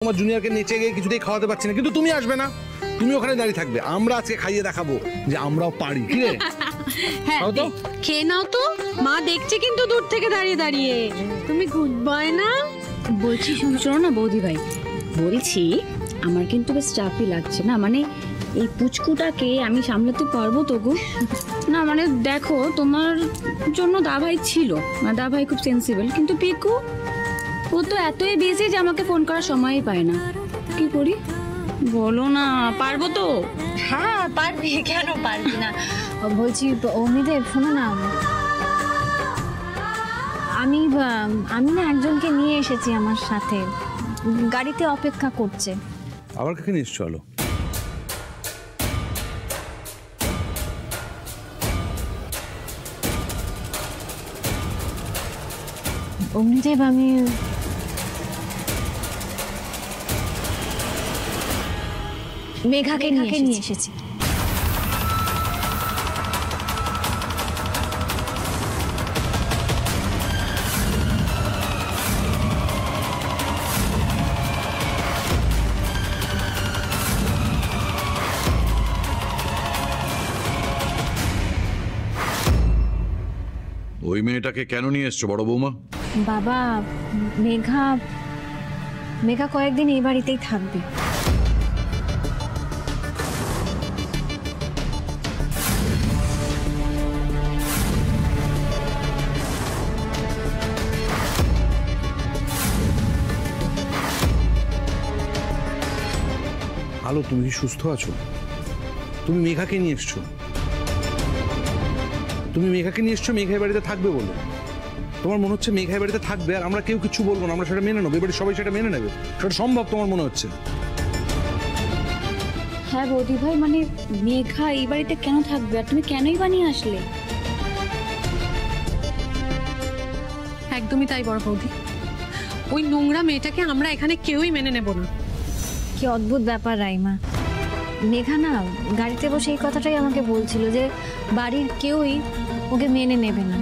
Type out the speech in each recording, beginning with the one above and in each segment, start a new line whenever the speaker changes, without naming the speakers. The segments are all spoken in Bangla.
তোমার জুনিয়রকে নেচে গিয়ে কিছুতেই খাওয়াতে পারছি না, কিন্তু তুমি আসবে না, তুমি ওখানে দাঁড়িয়ে থাকবে। আমরা আজকে খাইয়ে দেখাবো যে আমরাও পারি। কি রে,
হ্যাঁ তো খেয়ে নাও তো, মা দেখছে কিন্তু দূর থেকে দাঁড়িয়ে দাঁড়িয়ে। তুমি গুড বয় না।
বলছি শোনো না বৌদি ভাই, বলছি আমার কিন্তু বেশ চাপই লাগছে না, মানে এই পুচকুটাকে আমি সামলাতে পারবো তো গো? না মানে দেখো, তোমার জন্য দাভাই ছিল, মানে দাভাই খুব সেন্সিবল, কিন্তু পিকু ও তো এতই বিজি যে আমাকে ফোন করার সময়ই পায় না। কি করি বলো না, পারবো তো?
হ্যাঁ পারবি, কেন পারবি না।
বলছি অমিদেব শোনো না, আমি না একজনকে নিয়ে এসেছি আমার সাথে, গাড়িতে অপেক্ষা করছে।
আবার কাকে নিয়ে চলো।
অগ্নিদেব আমি মেঘাকে নিয়ে এসেছি।
ওই মেয়েটাকে কেন নিয়ে এসছো বড় বৌমা?
বাবা, মেঘা কয়েকদিন এই বাড়িতেই থাকবে।
আলো, তুমি কি সুস্থ আছো? তুমি মেঘাকে নিয়ে এসছো, মেঘাই বাড়িতে থাকবে বলে। তোমার মনে হচ্ছে মেঘাই বাড়িতে থাকবে আর আমরা কেউ কিছু বলবো না, আমরা সেটা মেনে নেবো, এবারে সবাই সেটা মেনে নেবে, সেটা সম্ভব তোমার মনে হচ্ছে?
হ্যাঁ বৌদি ভাই, মানে মেঘা এই বাড়িতে কেন থাকবে আর তুমি কেনই বানিয়ে আসলে?
একদমই তাই বড় বৌদি, ওই নোংরা মেয়েটাকে আমরা এখানে কেউই মেনে নেব না।
কি অদ্ভুত ব্যাপার রাইমা, মেঘা না গাড়িতে বসে এই কথাটাই আমাকে বলছিল যে বাড়ির কেউই ওকে মেনে নেবে না,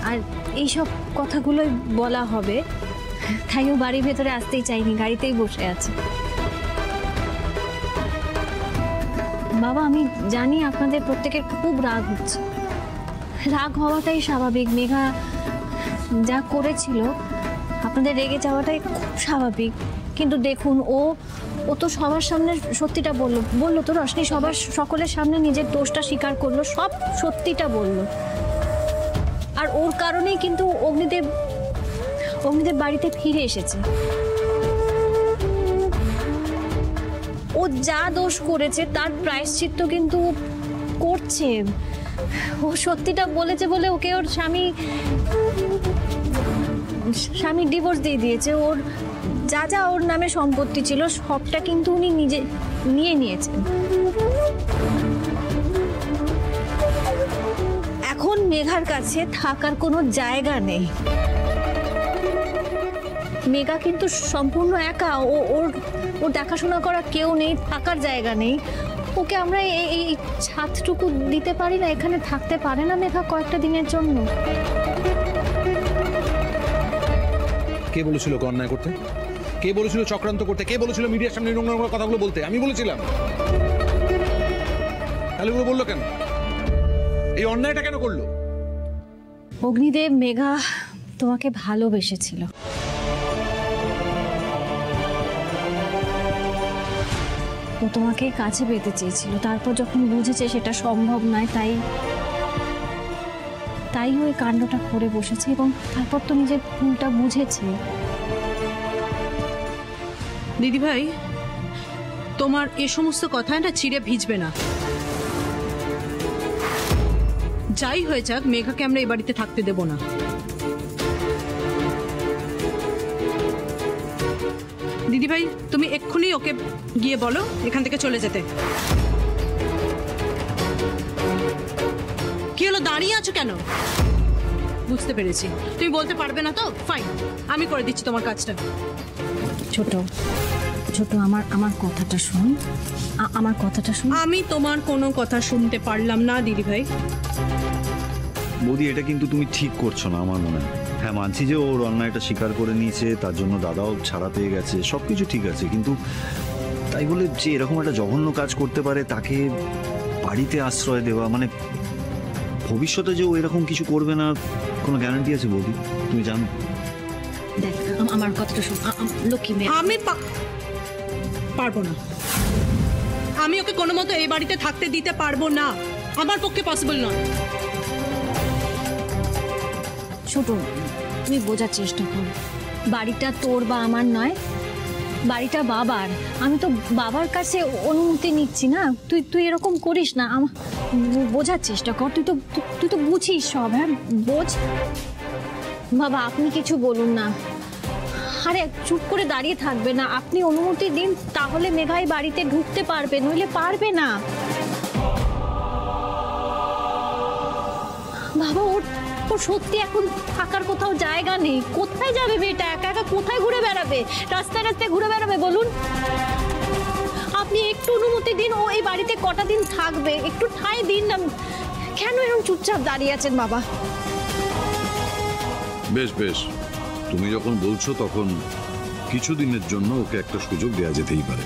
আর এইসব কথাগুলোই বলা হবে, তাই ও বাড়ির ভেতরে আসতেই চাইনি, গাড়িতেই বসে আছে। বাবা, আমি জানি আপনাদের প্রত্যেকের খুব রাগ হচ্ছে, রাগ হওয়াটাই স্বাভাবিক, মেঘা যা করেছিল আপনাদের রেগে যাওয়াটাই খুব স্বাভাবিক, কিন্তু দেখুন ও তো সবার সামনে সত্যিটা বললো তো রশনি, সকলের সামনে নিজের দোষটা স্বীকার করলো, সব সত্যিটা বললো, আর ওর কারণেই কিন্তু অগ্নিদেব বাড়িতে ফিরে এসেছে। ও যা দোষ করেছে তার প্রায়শ্চিত্ত কিন্তু করছে, ও সত্যিটা বলেছে বলে ওকে ওর স্বামী ডিভোর্স দিয়ে দিয়েছে, ওর যা ওর নামে সম্পত্তি ছিল সবটা কিন্তু উনি নিজে নিয়ে নিয়েছেন। এখন মেঘার কাছে থাকার কোনো জায়গা নেই, মেঘা কিন্তু সম্পূর্ণ একা, ওর দেখাশোনা করা কেউ নেই, থাকার জায়গা নেই, ওকে আমরা এই ছাদটুকু দিতে পারি না, এখানে থাকতে পারে না মেঘা কয়েকটা দিনের জন্য।
কে বলেছিল অন্যায় করতে? কে বলেছিল চক্রান্ত করতে? কে বলেছিল মিডিয়ার সামনে নোংরা কথাগুলো বলতে? আমি বলেছিলাম। তাহলে ওগুলো বললো কেন? এই অন্যায়টা কেন করলো?
অগ্নিদেব, মেঘা তোমাকে ভালোবেসেছিল, ও তোমাকে কাছে পেতে চেয়েছিল, তারপর যখন বুঝেছে সেটা সম্ভব নয়, তাই ওই কাণ্ডটা করে বসেছে, এবং তারপর তো নিজের ভুলটা বুঝেছে।
দিদি ভাই, তোমার এ সমস্ত কথা না চিড়ে ভিজবে না। যাই হয়ে যাক, মেঘাকে আমরা এই বাড়িতে থাকতে দেব না। দিদি ভাই, তুমি এক্ষুনি ওকে গিয়ে বলো এখান থেকে চলে যেতে। কি হলো, দাঁড়িয়ে আছো কেন? বুঝতে পেরেছি, তুমি বলতে পারবে না তো, ফাইন, আমি করে দিচ্ছি তোমার কাজটা।
ছোট আমার কথাটা শুন, আমি
তোমার কোনো কথা শুনতে পারলাম না দিদি ভাই।
বৌদি, এটা কিন্তু তুমি ঠিক করছো না আমার মনে হয়।
হ্যাঁ মানছি যে ওর অন্যায়টা স্বীকার করে নিয়েছে, তার জন্য দাদাও ছাড়া পেয়ে গেছে, সব কিছু ঠিক আছে, কিন্তু তাই বলে যে এরকম একটা জঘন্য কাজ করতে পারে তাকে বাড়িতে আশ্রয় দেওয়া, মানে ভবিষ্যতে যে ও এরকম কিছু করবে না কোনো গ্যারান্টি আছে বৌদি? তুমি জানো।
দেখ আমার কথাটা শোন, লক্ষ্মী মেয়ে।
আমি পারবো না। আমি ওকে কোনো মতো এই বাড়িতে থাকতে দিতে পারবো না, আমার পক্ষে পসিবল নয়।
ছোট, তুমি বোঝার চেষ্টা করো, বাড়িটা তোর বা আমার নয়, বাড়িটা বাবার। আমি তো বাবার কাছে অনুমতি নিচ্ছি না, তুই এরকম করিস না। বোঝার চেষ্টা কর, তুই তো বুঝিস সব। হ্যাঁ বোঝ বাবা, আপনি কিছু বলুন না। আরে চুপ করে দাঁড়িয়ে থাকবে না, আপনি অনুমতি দিন, তাহলে মেঘাই বাড়িতে ঢুকতে পারবে, নইলে পারবে না। বাবা ওর সত্যি এখন থাকার কোথাও জায়গা নেই। কোথায় যাবে মেয়েটা? একা একা কোথায় ঘুরে বেড়াবে? রাস্তায় রাস্তায় ঘুরে বেড়াবে বলুন? আপনি একটু অনুমতি দিন, ও এই বাড়িতে কটা দিন থাকবে, একটু ঠাঁই দিন না। কেন এরকম চুপচাপ দাঁড়িয়ে আছেন বাবা?
বেশ বেশ, তুমি যখন বলছো তখন কিছুদিনের জন্য ওকে একটা সুযোগ দেওয়া যেতেই পারে।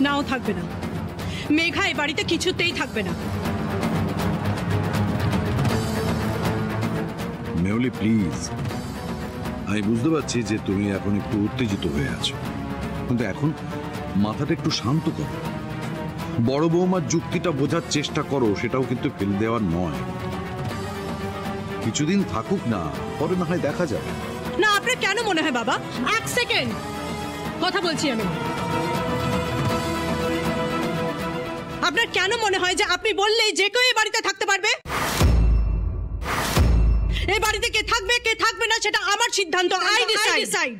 নাও থাকবে না, মেঘা এই বাড়িতে কিছুতেই থাকবে না।
মেহুলি প্লিজ, আমি বুঝতে পারছি যে তুমি এখন একটু উত্তেজিত হয়ে আছো, কিন্তু এখন মাথাটা একটু শান্ত করো। বড় বৌমার যুক্তিটা বোঝার চেষ্টা করো, সেটাও কিন্তু ফেলে দেওয়ার নয়। কিছুদিন থাকুক না, পরে না হয় দেখা যাবে।
না, আপনার কেন মনে হয় বাবা? এক সেকেন্ড কথা বলছি আমি। আপনার কেন মনে হয় যে আপনি বললেই যে কেউ এই বাড়িতে থাকতে পারবে? এই বাড়িতে কে থাকবে না সেটা আমার সিদ্ধান্ত। I decide.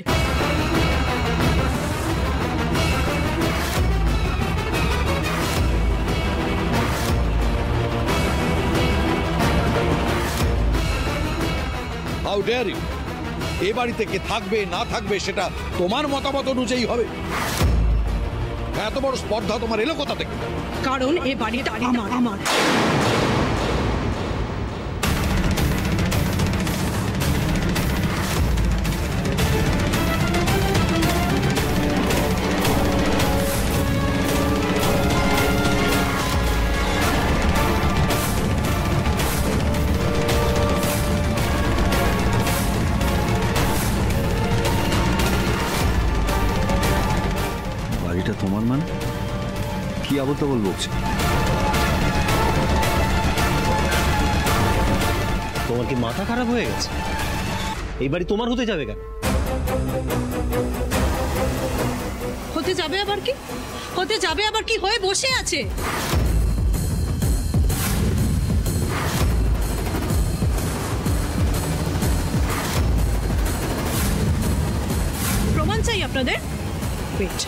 How dare you! এ বাড়িতে কে থাকবে না থাকবে সেটা তোমার মতামত অনুযায়ী হবে। এত বড় স্পর্ধা তোমার এলো কোথা থেকে?
কারণ এই বাড়িটা আমার।
বাড়িটা তোমার মানে কি আবল তাবল বলছে?
তোমার কি মাথা খারাপ হয়ে গেছে? এই বাড়ি তোমার হতে যাবে কেন?
হতে যাবে আবার কি হয়ে বসে আছে? প্রমাণ চাই আপনাদের? ওয়েট।